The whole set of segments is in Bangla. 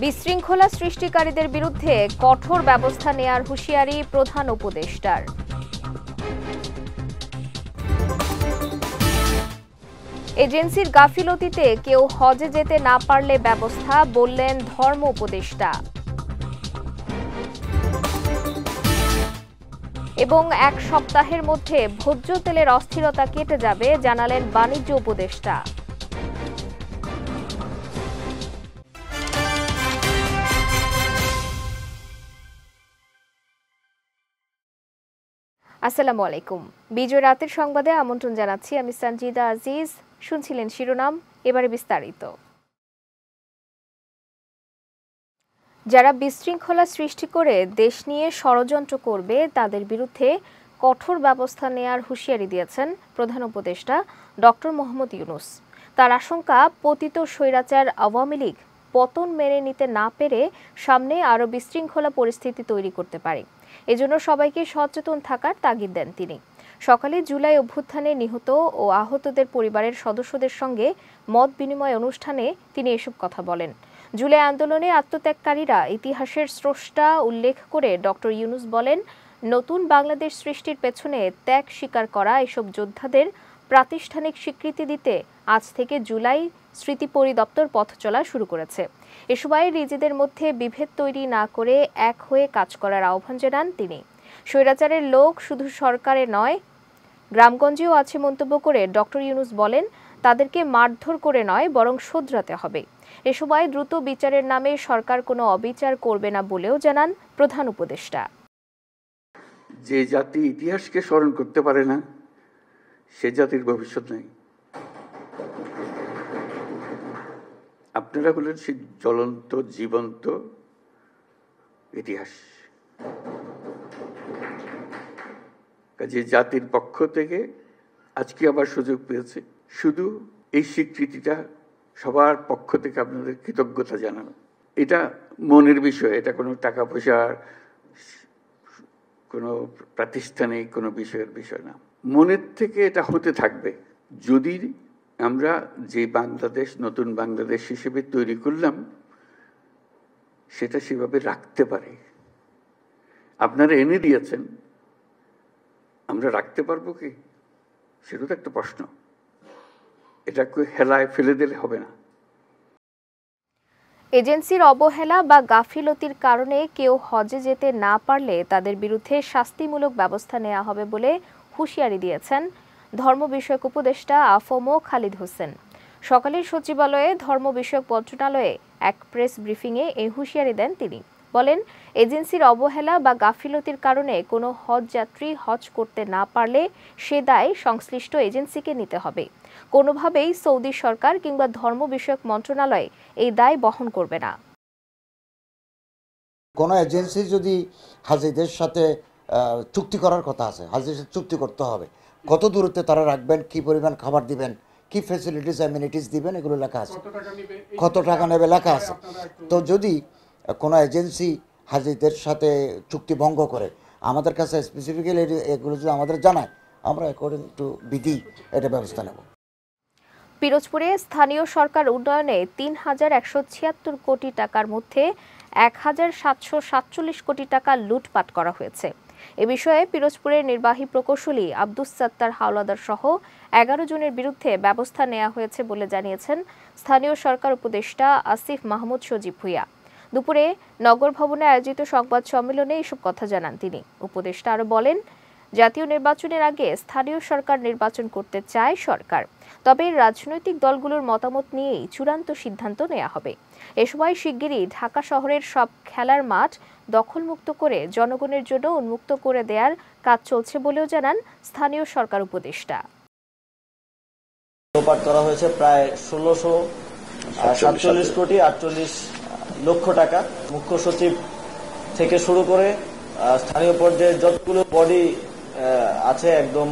বিশৃঙ্খলা সৃষ্টিকারীদের বিরুদ্ধে কঠোর ব্যবস্থা নেয়ার হুঁশিয়ারি প্রধান উপদেষ্টার। এজেন্সির গাফিলতিতে কেউ হজে যেতে না পারলে ব্যবস্থা, বললেন ধর্ম উপদেষ্টা। এবং এক সপ্তাহের মধ্যে ভোজ্য তেলের অস্থিরতা কেটে যাবে, জানালেন বাণিজ্য উপদেষ্টা। আসসালামু আলাইকুম। বিজয় রাতের সংবাদে আমন্ত্রণ জানাচ্ছি আমি সঞ্জিদা আজিজ। শুনছিলেন শিরোনাম, এবারে বিস্তারিত। যারা বিশৃঙ্খলা সৃষ্টি করে দেশ নিয়ে ষড়যন্ত্র করবে তাদের বিরুদ্ধে কঠোর ব্যবস্থা নেয়ার হুঁশিয়ারি দিয়েছেন প্রধান উপদেষ্টা ডক্টর মোহাম্মদ ইউনূস। তার আশঙ্কা, পতিত স্বৈরাচার আওয়ামী লীগ পতন মেনে নিতে না পেরে সামনে আরও বিশৃঙ্খলা পরিস্থিতি তৈরি করতে পারে। এজন্য সবাইকে সচেতন থাকার তাগিদ দেন তিনি। সকালে জুলাই অভ্যুত্থানে নিহত ও আহতদের পরিবারের সদস্যদের সঙ্গে মত বিনিময় অনুষ্ঠানে তিনি এসব কথা বলেন। জুলাই আন্দোলনে আত্মত্যাগকারীরা ইতিহাসের স্রষ্টা উল্লেখ করে ডক্টর ইউনূস বলেন, নতুন বাংলাদেশ সৃষ্টির পেছনে ত্যাগ স্বীকার করা এসব যোদ্ধাদের প্রাতিষ্ঠানিক স্বীকৃতি দিতে আজ থেকে জুলাই স্মৃতি পরিদপ্তর পথ চলা শুরু করেছে। এ সময় নিজেদের মধ্যে বিভেদ তৈরি না করে এক হয়ে কাজ করার আহ্বান জানান তিনি। স্বৈরাচারের লোক শুধু সরকারে নয়, গ্রামগঞ্জেও আছে মন্তব্য করে ডক্টর ইউনূস বলেন, তাদেরকে মারধর করে নয় বরং শোধরাতে হবে। এ সময় দ্রুত বিচারের নামে সরকার কোনো অবিচার করবে না বলেও জানান প্রধান উপদেষ্টা। যে জাতি ইতিহাসকে স্মরণ করতে পারে না, সে জাতির ভবিষ্যৎ নেই। আপনারা হলেন সেই জ্বলন্ত জীবন্ত ইতিহাস। কাজে জাতির পক্ষ থেকে আজকে আবার সুযোগ পেয়েছে, শুধু এই স্বীকৃতিটা সবার পক্ষ থেকে আপনাদের কৃতজ্ঞতা জানানো। এটা মনের বিষয়, এটা কোনো টাকা পয়সার, কোনো প্রাতিষ্ঠানিক কোনো বিষয়ের বিষয় না। মনের থেকে এটা হতে থাকবে যদি আমরা যে বাংলাদেশ নতুন বাংলাদেশ হিসেবে তৈরি করলাম সেটা সেভাবে রাখতে পারি। আপনারা এনে দিয়েছেন, আমরা রাখতে পারবো কি, সেটা তো একটা প্রশ্ন। এটাকে হেলায় ফেলে দিলে হবে না। এজেন্সির অবহেলা বা গাফিলতির কারণে কেউ হজে যেতে না পারলে তাদের বিরুদ্ধে শাস্তিমূলক ব্যবস্থা নেওয়া হবে বলে হুঁশিয়ারি দিয়েছেন ধর্ম বিষয়ক উপদেষ্টা আফম খালিদ হোসেন। সকালে সচিবালয়ে ধর্ম বিষয়ক মন্ত্রণালয়ে এক প্রেস ব্রিফিংয়ে এই হুঁশিয়ারি দেন তিনি। বলেন, এজেন্সির অবহেলা বা গাফিলতির কারণে কোনো হজ যাত্রী হজ করতে না পারলে সে দায় সংশ্লিষ্ট এজেন্সিকে নিতে হবে। কোনোভাবেই সৌদি সরকার কিংবা ধর্ম বিষয়ক মন্ত্রণালয় এই দায় বহন করবে না। কোনো এজেন্সি যদি হাজিদের সাথে চুক্তি করার কথা আছে, হাজিদের সাথে চুক্তি করতে হবে, কত দূরত্বে তারা রাখবেন, কি পরিমাণ খাবার দিবেন, কি ফ্যাসিলিটিস অ্যামিনিটিস দিবেন, এগুলো লেখা আছে, কত টাকা নেবে লেখা আছে। তো যদি কোনো এজেন্সি হাজিদের সাথে চুক্তি ভঙ্গ করে আমাদের কাছে স্পেসিফিক্যালি এগুলো যদি আমাদের জানায়, আমরা অ্যাকর্ডিং টু বিধি এটা ব্যবস্থা নেব। পিরোজপুরে স্থানীয় সরকার উন্নয়নে ৩,১৭৬ কোটি টাকার মধ্যে ১,৭৪৭ কোটি টাকা লুটপাট করা হয়েছে। এ বিষয়ে পিরোজপুরের নির্বাহী প্রকৌশলী আব্দুস সাত্তার হাওলাদার সহ ১১ জনের বিরুদ্ধে ব্যবস্থা নেওয়া হয়েছে বলে জানিয়েছেন স্থানীয় সরকার উপদেষ্টা আসিফ মাহমুদ সজীব ভুঁইয়া। দুপুরে নগর ভবনে আয়োজিত সংবাদ সম্মেলনে এসব কথা জানান তিনি। উপদেষ্টা আরও বলেন, জাতীয় নির্বাচনের আগে স্থানীয় সরকার নির্বাচন করতে চায় সরকার, তবে রাজনৈতিক দলগুলোর মতামত নিয়েই চূড়ান্ত সিদ্ধান্ত নেওয়া হবে। এ সময় শিগগিরই ঢাকা শহরের সব খেলার মাঠ দখলমুক্ত করে জনগণের জন্য উন্মুক্ত করে দেওয়ার কাজ চলছে বলেও জানান স্থানীয় সরকার উপদেষ্টা। লোপাট করা হয়েছে প্রায় ১৬৪৭ কোটি ৪৮ লক্ষ টাকা। মুখ্য সচিব থেকে শুরু করে স্থানীয় পর্যায়ে যতগুলো বডি আছে, একদম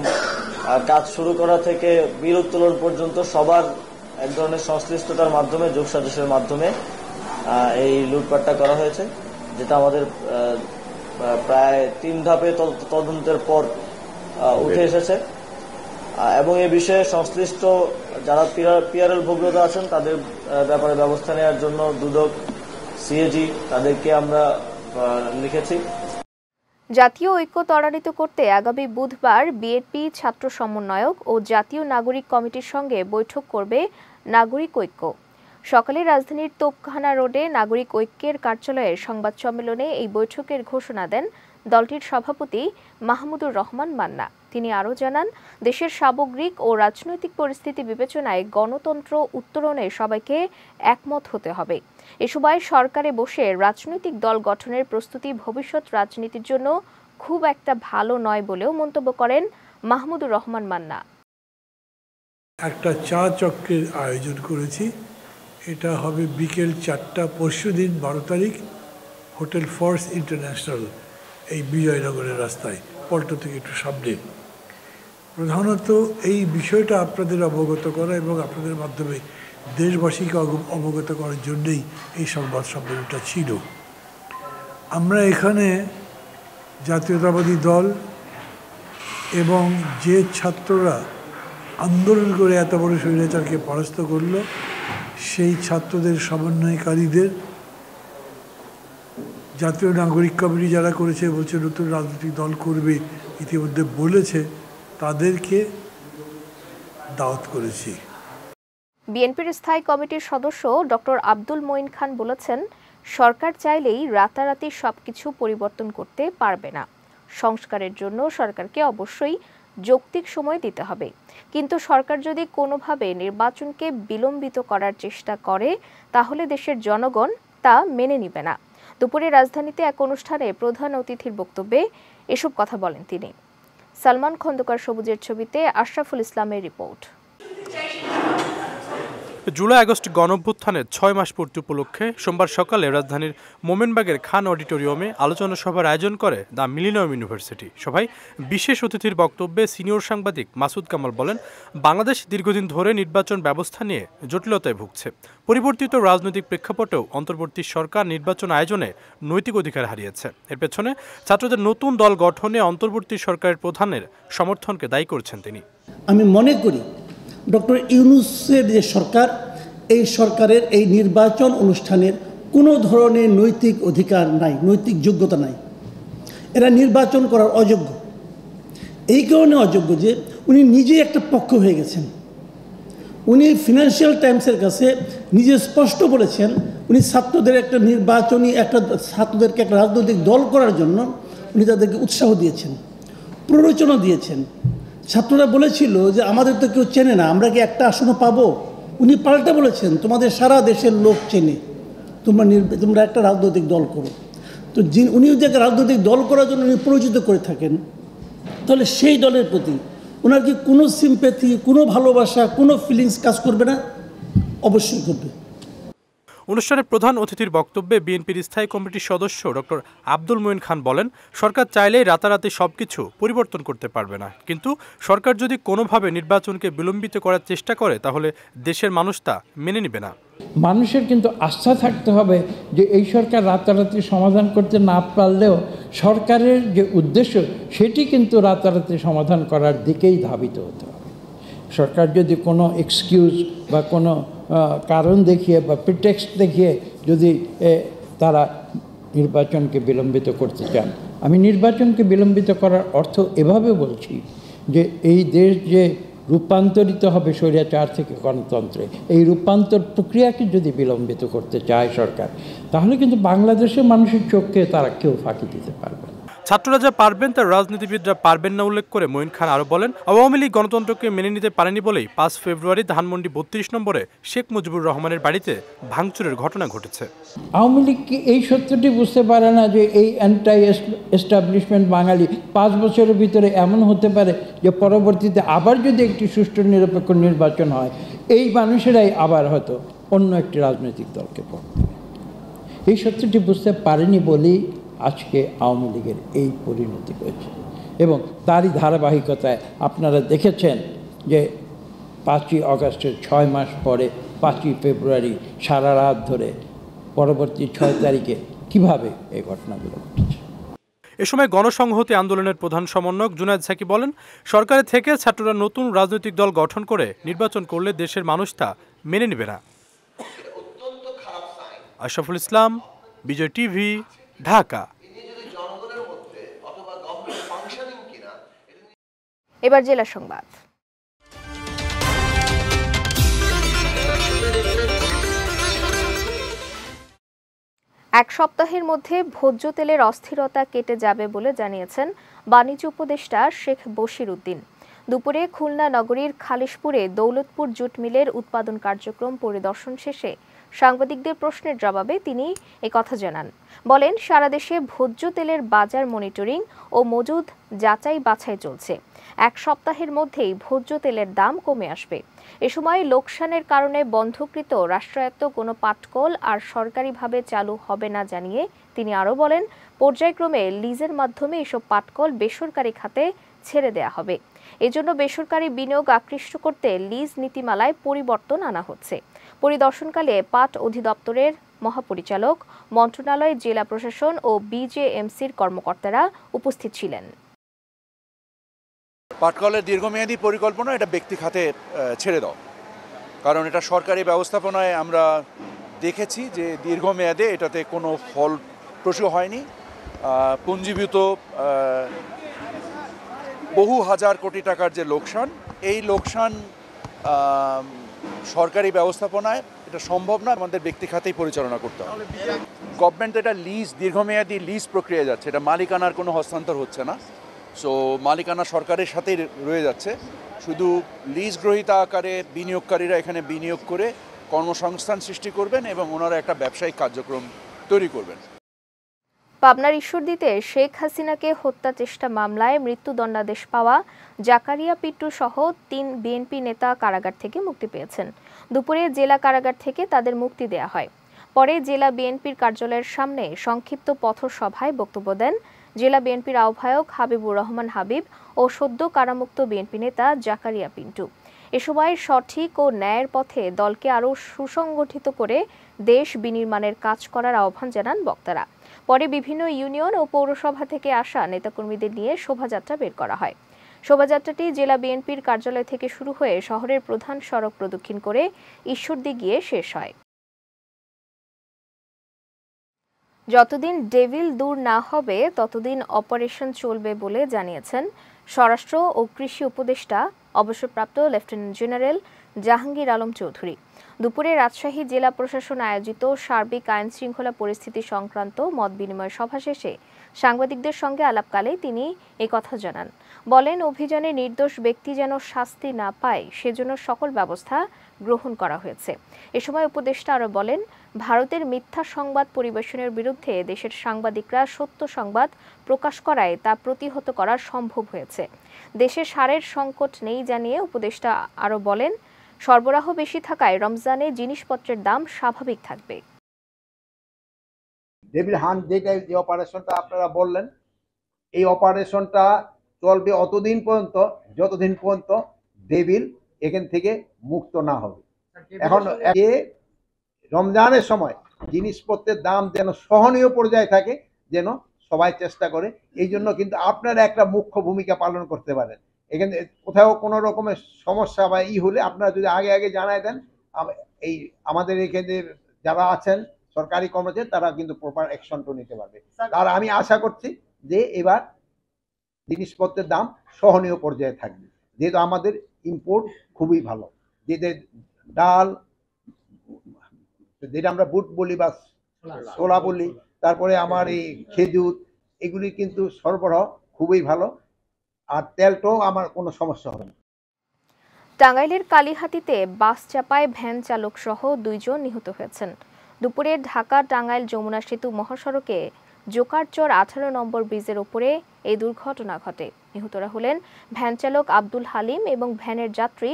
কাজ শুরু করা থেকে বিল উত্তোলন পর্যন্ত সবার এক ধরনের সংশ্লিষ্টতার মাধ্যমে, যোগসাজশের মাধ্যমে এই লুটপাটটা করা হয়েছে, যেটা আমাদের প্রায় ৩ ধাপে তদন্তের পর উঠে এসেছে। এবং এই বিষয়ে সংশ্লিষ্ট যারা পিআরএল ভোক্তা আছেন তাদের ব্যাপারে ব্যবস্থা নেওয়ার জন্য দুদক সিএজি তাদেরকে আমরা লিখেছি। জাতীয় ঐক্য ত্বরান্বিত করতে আগামী বুধবার বিএনপি ছাত্র সমন্বয়ক ও জাতীয় নাগরিক কমিটির সঙ্গে বৈঠক করবে নাগরিক ঐক্য। সকালে রাজধানীর তোপখানা রোডে নাগরিক ঐক্যের কার্যালয়ে সংবাদ সম্মেলনে এই বৈঠকের ঘোষণা দেন দলটির সভাপতি মাহমুদুর রহমান মান্না। তিনি আরও জানান, দেশের সামগ্রিক ও রাজনৈতিক পরিস্থিতি বিবেচনায় গণতন্ত্র উত্তরণে সবাইকে একমত হতে হবে। এ সময় সরকারে বসে রাজনৈতিক দল গঠনের প্রস্তুতি ভবিষ্যৎ রাজনীতির জন্য খুব একটা ভালো নয় বলেও মন্তব্য করেন মাহমুদুর রহমান মান্না। একটা চা চক্রের আয়োজন করেছি, এটা হবে বিকেল 4টা পরশুদিন 12 তারিখ হোটেল ফর্স ইন্টারন্যাশনাল, এই বিজয়নগরের রাস্তায় পল্টো থেকে একটু সামনে। প্রধানত এই বিষয়টা আপনাদের অবগত করা এবং আপনাদের মাধ্যমে দেশবাসীকে অবগত করার জন্যই এই সংবাদ সম্মেলনটা ছিল। আমরা এখানে জাতীয়তাবাদী দল এবং যে ছাত্ররা আন্দোলন করে এত বড় স্বৈরাচারকে পরাস্ত করলো সেই ছাত্রদের সমন্বয়কারীদের, জাতীয় নাগরিক কমিটি যারা করেছে বলছে নতুন রাজনৈতিক দল করবে ইতিমধ্যে বলেছে, তাদেরকে দাওয়াত করেছি। বিএনপির স্থায়ী কমিটির সদস্য ডক্টর আব্দুল মঈন খান বলেছেন, সরকার চাইলেই রাতারাতি সবকিছু পরিবর্তন করতে পারবে না। সংস্কারের জন্য সরকারকে অবশ্যই যৌক্তিক সময় দিতে হবে, কিন্তু সরকার যদি কোনোভাবে নির্বাচনকে বিলম্বিত করার চেষ্টা করে তাহলে দেশের জনগণ তা মেনে নিবে না। দুপুরে রাজধানীতে এক অনুষ্ঠানে প্রধান অতিথির বক্তব্যে এসব কথা বলেন তিনি। সালমান খন্দকার সবুজের ছবিতে আশরাফুল ইসলামের রিপোর্ট। জুলাই আগস্ট গণঅভ্যুত্থানের 6 মাস পূর্তি উপলক্ষে সোমবার সকালে রাজধানীর মোমেনবাগের খান অডিটোরিয়ামে আলোচনা সভার আয়োজন করে দ্য মিলেনিয়াম ইউনিভার্সিটি। সভায় বিশেষ অতিথির বক্তব্যে সিনিয়র সাংবাদিক মাসুদ কামাল বলেন, বাংলাদেশ দীর্ঘদিন ধরে নির্বাচন ব্যবস্থা নিয়ে জটিলতায় ভুগছে। পরিবর্তিত রাজনৈতিক প্রেক্ষাপটেও অন্তর্বর্তী সরকার নির্বাচন আয়োজনে নৈতিক অধিকার হারিয়েছে। এর পেছনে ছাত্রদের নতুন দল গঠনে অন্তর্বর্তী সরকারের প্রধানের সমর্থনকে দায়ী করছেন তিনি। আমি মনে করি ডক্টর ইউনূসের যে সরকার, এই সরকারের এই নির্বাচন অনুষ্ঠানের কোনো ধরনের নৈতিক অধিকার নাই, নৈতিক যোগ্যতা নাই। এরা নির্বাচন করার অযোগ্য। এই কারণে অযোগ্য যে উনি নিজেই একটা পক্ষ হয়ে গেছেন। উনি ফিনান্সিয়াল টাইমসের কাছে নিজে স্পষ্ট বলেছেন, উনি ছাত্রদের একটা নির্বাচনী ছাত্রদেরকে একটা রাজনৈতিক দল করার জন্য উনি তাদেরকে উৎসাহ দিয়েছেন, প্ররোচনা দিয়েছেন। ছাত্ররা বলেছিল যে আমাদের তো কেউ চেনে না, আমরা কি একটা আসনও পাবো? উনি পাল্টা বলেছেন, তোমাদের সারা দেশের লোক চেনে, তোমরা একটা রাজনৈতিক দল করো। তো উনি যদি একটা রাজনৈতিক দল করার জন্য উনি পরিচিত করে থাকেন, তাহলে সেই দলের প্রতি ওনার কি কোনো সিম্প্যাথি, কোনো ভালোবাসা, কোনো ফিলিংস কাজ করবে না? অবশ্যই করবে। অনুষ্ঠানে প্রধান অতিথির বক্তব্যে বিএনপির স্থায়ী কমিটির সদস্য ডক্টর আব্দুল মঈন খান বলেন, সরকার চাইলেই রাতারাতি সবকিছু পরিবর্তন করতে পারবে না, কিন্তু সরকার যদি কোনোভাবে নির্বাচনকে বিলম্বিত করার চেষ্টা করে তাহলে দেশের মানুষ তা মেনে নেবে না। মানুষের কিন্তু আস্থা থাকতে হবে যে এই সরকার রাতারাতি সমাধান করতে না পারলেও সরকারের যে উদ্দেশ্য সেটি কিন্তু রাতারাতি সমাধান করার দিকেই ধাবিত হতে হবে। সরকার যদি কোনো এক্সকিউজ বা কোনো কারণ দেখিয়ে বা প্রিটেক্সট দেখিয়ে যদি তারা নির্বাচনকে বিলম্বিত করতে চান, আমি নির্বাচনকে বিলম্বিত করার অর্থ এভাবে বলছি যে এই দেশ যে রূপান্তরিত হবে স্বৈরাচার থেকে গণতন্ত্রে, এই রূপান্তর প্রক্রিয়াকে যদি বিলম্বিত করতে চায় সরকার, তাহলে কিন্তু বাংলাদেশের মানুষের চোখকে তারা কেউ ফাঁকি দিতে পারবে না। ছাত্ররা যা পারবেন তার রাজনীতিবিদরা পারবেন না উল্লেখ করে মঈন খান আরও বলেন, আওয়ামী লীগ গণতন্ত্রকে মেনে নিতে পারেনি বলেই 5 ফেব্রুয়ারি ধানমন্ডি 32 নম্বরে শেখ মুজিবুর রহমানের বাড়িতে ভাঙচুরের ঘটনা ঘটেছে। আওয়ামী লীগ কি এই সত্যটি বুঝতে পারে না যে এই অ্যান্টাই এস্টাবলিশমেন্ট বাঙালি 5 বছরের ভিতরে এমন হতে পারে যে পরবর্তীতে আবার যদি একটি সুষ্ঠু নিরপেক্ষ নির্বাচন হয়, এই মানুষেরাই আবার হয়তো অন্য একটি রাজনৈতিক দলকে ভোট দেবে। এই সত্যটি বুঝতে পারেনি বলেই আজকে আওয়ামী লীগের এই পরিণতি হয়েছে। এবং তারই ধারাবাহিকতায় আপনারা দেখেছেন যে 5ই আগস্টের 6 মাস পরে 5ই ফেব্রুয়ারি সারা রাত ধরে পরবর্তী 6 তারিখে কিভাবে এই ঘটনাগুলো ঘটেছে। এ সময় গণসংহতি আন্দোলনের প্রধান সমন্বয়ক জুনায়েদ সাকি বলেন, সরকারের থেকে ছাত্ররা নতুন রাজনৈতিক দল গঠন করে নির্বাচন করলে দেশের মানুষ তা মেনে নেবে না। আশরাফুল ইসলাম, বিজয় টিভি, ঢাকা। এবার জেলা সংবাদ। এক সপ্তাহের মধ্যে ভোজ্য তেলের অস্থিরতা কেটে যাবে বলে জানিয়েছেন বাণিজ্য উপদেষ্টা শেখ বশির উদ্দিন। দুপুরে খুলনা নগরীর খালিশপুরে দৌলতপুর জুট মিলের উৎপাদন কার্যক্রম পরিদর্শন শেষে সাংবাদিকদের প্রশ্নের জবাবে তিনি একথা জানান। বলেন, সারা দেশে ভোজ্য তেলের বাজার মনিটরিং ও মজুদ যাচাই বাছাই চলছে। এক সপ্তাহের মধ্যেই ভোজ্য তেলের দাম কমে আসবে। এ সময় লোকসানের কারণে বন্ধকৃত রাষ্ট্রায়ত্ত কোনো পাটকল আর সরকারিভাবে চালু হবে না জানিয়ে তিনি আরও বলেন, পর্যায়ক্রমে লিজের মাধ্যমে এসব পাটকল বেসরকারি খাতে ছেড়ে দেয়া হবে। এজন্য বেসরকারি বিনিয়োগ আকৃষ্ট করতে লিজ নীতিমালায় পরিবর্তন আনা হচ্ছে। পরিদর্শনকালে পাট অধিদপ্তরের মহাপরিচালক, মন্ত্রণালয়, জেলা প্রশাসন ও বিজেএমসির কর্মকর্তারা উপস্থিত ছিলেন। পাটকলের দীর্ঘমেয়াদী পরিকল্পনা এটা ব্যক্তি খাতে ছেড়ে দাও, কারণ এটা সরকারি ব্যবস্থাপনায় আমরা দেখেছি যে দীর্ঘমেয়াদে এটাতে কোনো ফলপ্রসূ হয়নি। পুঞ্জীভূত বহু হাজার কোটি টাকার যে লোকসান, এই লোকসান সরকারি ব্যবস্থাপনায় এটা সম্ভব না, আমাদের ব্যক্তি খাতেই পরিচালনা করতে হবে। গভর্নমেন্ট এটা লিজ, দীর্ঘমেয়াদী লিজ প্রক্রিয়া যাচ্ছে, এটা মালিকানার কোনো হস্তান্তর হচ্ছে না। সো মালিকানা সরকারের সাথেই রয়ে যাচ্ছে। শুধু লিজ গ্রহীতা আকারে বিনিয়োগকারীরা এখানে বিনিয়োগ করে কর্মসংস্থান সৃষ্টি করবেন এবং ওনারা একটা ব্যবসায়িক কার্যক্রম তৈরি করবেন। পাবনার ঈশ্বরদীতে শেখ হাসিনাকে হত্যা চেষ্টা মামলায় মৃত্যুদণ্ডাদেশ পাওয়া জাকারিয়া পিট্টু সহ ৩ বিএনপি নেতা কারাগার থেকে মুক্তি পেয়েছেন। দুপুরে জেলা কারাগার থেকে তাদের মুক্তি দেয়া হয়। পরে জেলা বিএনপির কার্যালয়ের সামনে সংক্ষিপ্ত পথসভায় বক্তব্য দেন জেলা বিএনপির আহ্বায়ক হাবিবুর রহমান হাবিব ও সদ্য কারামুক্ত বিএনপি নেতা জাকারিয়া পিন্টু। এ সময় সঠিক ও ন্যায়ের পথে দলকে আরও সুসংগঠিত করে দেশ বিনির্মাণের কাজ করার আহ্বান জানান বক্তারা। পরে বিভিন্ন ইউনিয়ন ও পৌরসভা থেকে আসা নেতাকর্মীদের নিয়ে শোভাযাত্রা বের করা হয়। শোভাযাত্রাটি জেলা বিএনপির কার্যালয় থেকে শুরু হয়ে শহরের প্রধান সড়ক প্রদক্ষিণ করে ঈশ্বরদী গিয়ে শেষ হয়। যতদিন ডেভিল দূর না হবে ততদিন অপারেশন চলবে বলে জানিয়েছেন স্বরাষ্ট্র ও কৃষি উপদেষ্টা অবসরপ্রাপ্ত লেফটেন্যান্ট জেনারেল জাহাঙ্গীর আলম চৌধুরী। দুপুরে রাজশাহী জেলা প্রশাসন আয়োজিত সার্বিক আইন শৃঙ্খলা পরিস্থিতি সংক্রান্ত মত বিনিময় সভা শেষে সাংবাদিকদের সঙ্গে আলাপকালে তিনি একথা জানান। বলেন, অভিযানে নির্দোষ ব্যক্তি যেন শাস্তি না পায় সেজন্য সকল ব্যবস্থা গ্রহণ করা হয়েছে। এ সময় উপদেষ্টা আরও বলেন, ভারতের মিথ্যা সংবাদ পরিবেশনের বিরুদ্ধে দেশের সাংবাদিকরা সত্য সংবাদ প্রকাশ করায় তা প্রতিহত করা সম্ভব হয়েছে। দেশে সারের সংকট নেই জানিয়ে উপদেষ্টা আরও বলেন, সরবরাহ বেশি থাকায় রমজানে জিনিসপত্রের দাম স্বাভাবিক থাকবে। ডেভিল হান্ট যে অপারেশনটা আপনারা বললেন, এই অপারেশনটা চলবে অতদিন পর্যন্ত যতদিন পর্যন্ত ডেভিল এখান থেকে মুক্ত না হবে। এখন রমজানের সময় জিনিসপত্রের দাম যেন সহনীয় পর্যায়ে থাকে, যেন সবাই চেষ্টা করে। এই জন্য কিন্তু আপনারা একটা মুখ্য ভূমিকা পালন করতে পারেন। এখানে কোথাও কোনো রকমের সমস্যা বা হলে আপনারা যদি আগে জানায় দেন, এই আমাদের এখানে যারা আছেন সরকারি কর্মচারী তারা কিন্তু প্রপার অ্যাকশনটা নিতে পারবে। আর আমি আশা করছি যে এবার জিনিসপত্রের দাম সহনীয় পর্যায়ে থাকবে, যেহেতু আমাদের ইম্পোর্ট খুবই ভালো। যেটা ডাল, যেটা আমরা বুট বলি বা ছোলা বলি, তারপরে আমার এই খেজুর, এগুলি কিন্তু সরবরাহ খুবই ভালো। আর তেলটাও আমার কোনো সমস্যা হবে না। টাঙ্গাইলের কালীহাতিতে বাস চাপায় ভ্যান চালক সহ 2 জন নিহত হয়েছেন। দুপুরে ঢাকা টাঙ্গাইল যমুনা সেতু মহাসড়কে জোকারচর 18 নম্বর ব্রিজের উপরে এই দুর্ঘটনা ঘটে। নিহতরা হলেন ভ্যান চালক আব্দুল হালিম এবং ভ্যানের যাত্রী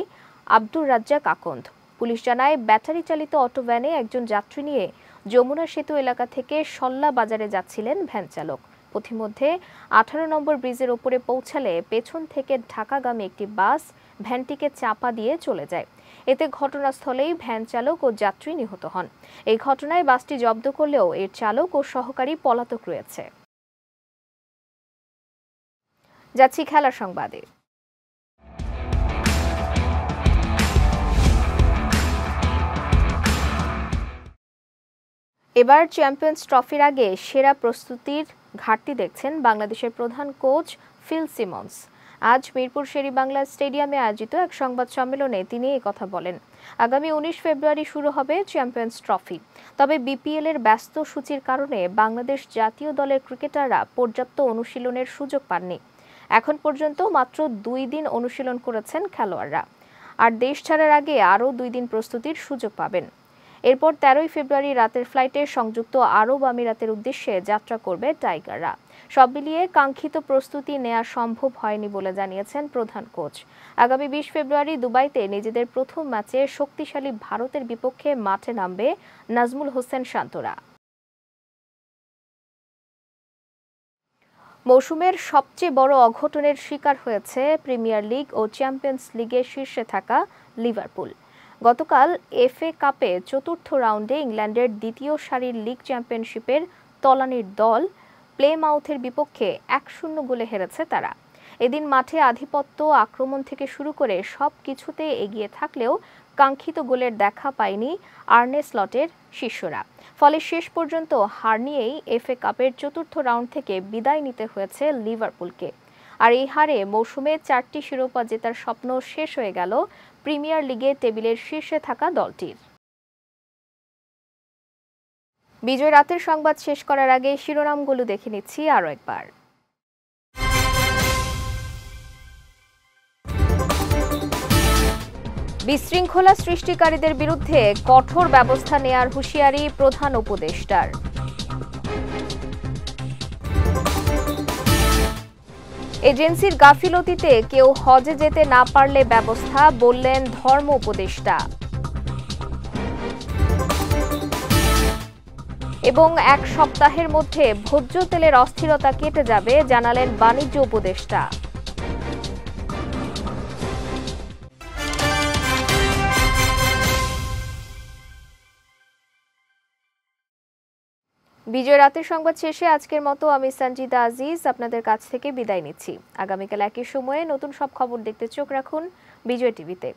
আব্দুর রাজ্জাক আকন্দ। পুলিশ জানায়, ব্যাটারি চালিত অটো ভ্যানে একজন যাত্রী নিয়ে যমুনা সেতু এলাকা থেকে সল্লা বাজারে যাচ্ছিলেন ভ্যান চালক। পথিমধ্যে 18 নম্বর ব্রিজের উপরে পৌঁছালে পেছন থেকে ঢাকাগামী একটি বাস ভ্যানটিকে চাপা দিয়ে চলে যায়। এতে ঘটনাস্থলেই ভ্যান চালক ও যাত্রী নিহত হন। এই ঘটনায় বাসটি জব্দ করলেও এর চালক ও সহকারী পলাতক রয়েছে। যাচ্ছি খেলার সংবাদে। এবার চ্যাম্পিয়ন্স ট্রফির আগে সেরা প্রস্তুতির ঘাটতি দেখছেন বাংলাদেশের প্রধান কোচ ফিল সিমন্স। আজ মিরপুর শেরেবাংলা স্টেডিয়ামে আয়োজিত এক সংবাদ সম্মেলনে তিনি এই কথা বলেন। আগামী 19 ফেব্রুয়ারি শুরু হবে চ্যাম্পিয়ন্স ট্রফি। তবে বিপিএল এর ব্যস্ত সূচির কারণে বাংলাদেশ জাতীয় দলের ক্রিকেটাররা পর্যাপ্ত অনুশীলনের সুযোগ পাননি। এখন পর্যন্ত মাত্র 2 দিন অনুশীলন করেছেন খেলোয়াড়রা, আর দেশ ছাড়ার আগে আরও 2 দিন প্রস্তুতির সুযোগ পাবেন। এরপর 13 ফেব্রুয়ারি রাতের ফ্লাইটে সংযুক্ত আরব আমিরাতের উদ্দেশ্যে যাত্রা করবে টাইগাররা। সব মিলিয়ে কাঙ্ক্ষিত প্রস্তুতি নেওয়া সম্ভব হয়নি বলে জানিয়েছেন প্রধান কোচ। আগামী 20 ফেব্রুয়ারি দুবাইতে নিজেদের প্রথম ম্যাচে শক্তিশালী ভারতের বিপক্ষে মাঠে নামবে নাজমুল হোসেন শান্তরা। মৌসুমের সবচেয়ে বড় অঘটনের শিকার হয়েছে প্রিমিয়ার লিগ ও চ্যাম্পিয়ন্স লিগের শীর্ষে থাকা লিভারপুল। গতকাল এফএ কাপে চতুর্থ রাউন্ডে ইংল্যান্ডের দ্বিতীয় সারির লিগ চ্যাম্পিয়নশিপের তলানির দল প্লেমাউথের বিপক্ষে 1-0 গোলে হেরেছে তারা। এদিন মাঠে আধিপত্য, আক্রমণ থেকে শুরু করে সব কিছুতে এগিয়ে থাকলেও কাঙ্ক্ষিত গোলের দেখা পায়নি আর্নে স্লটের শিষ্যরা। ফলে শেষ পর্যন্ত হার নিয়েই এফএ কাপের চতুর্থ রাউন্ড থেকে বিদায় নিতে হয়েছে লিভারপুলকে। আর এই হারে মৌসুমে 4টি শিরোপা জেতার স্বপ্ন শেষ হয়ে গেল প্রিমিয়ার লিগে টেবিলের শীর্ষে থাকা দলটির। বিজয় রাতের সংবাদ শেষ করার আগে শিরোনামগুলো দেখে নিচ্ছি আরও একবার। বিশৃঙ্খলা সৃষ্টিকারীদের বিরুদ্ধে কঠোর ব্যবস্থা নেয়ার হুঁশিয়ারি প্রধান উপদেষ্টার। এজেন্সির গাফিলতিতে কেউ হজে যেতে না পারলে ব্যবস্থা, বললেন ধর্ম উপদেষ্টা। এবং 1 সপ্তাহের মধ্যে ভোজ্য তেলের অস্থিরতা কেটে যাবে, জানালেন বাণিজ্য উপদেষ্টা। বিজয় রাতের সংবাদ শেষে আজকের মতো আমি সঞ্জিদা আজিজ আপনাদের কাছ থেকে বিদায় নিচ্ছি। আগামীকাল একই সময়ে নতুন সব খবর দেখতে চোখ রাখুন বিজয় টিভিতে।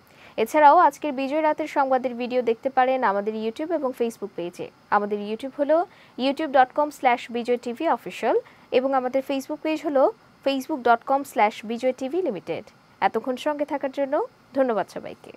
এছাড়াও আজকের বিজয় রাতের সংবাদের ভিডিও দেখতে পারেন আমাদের ইউটিউব এবং ফেসবুক পেজে। আমাদের ইউটিউব হলো youtube.com/bijaytvofficial এবং আমাদের ফেসবুক পেজ হলো facebook.com/bijaytvlimited। এতক্ষণ সঙ্গে থাকার জন্য ধন্যবাদ সবাইকে।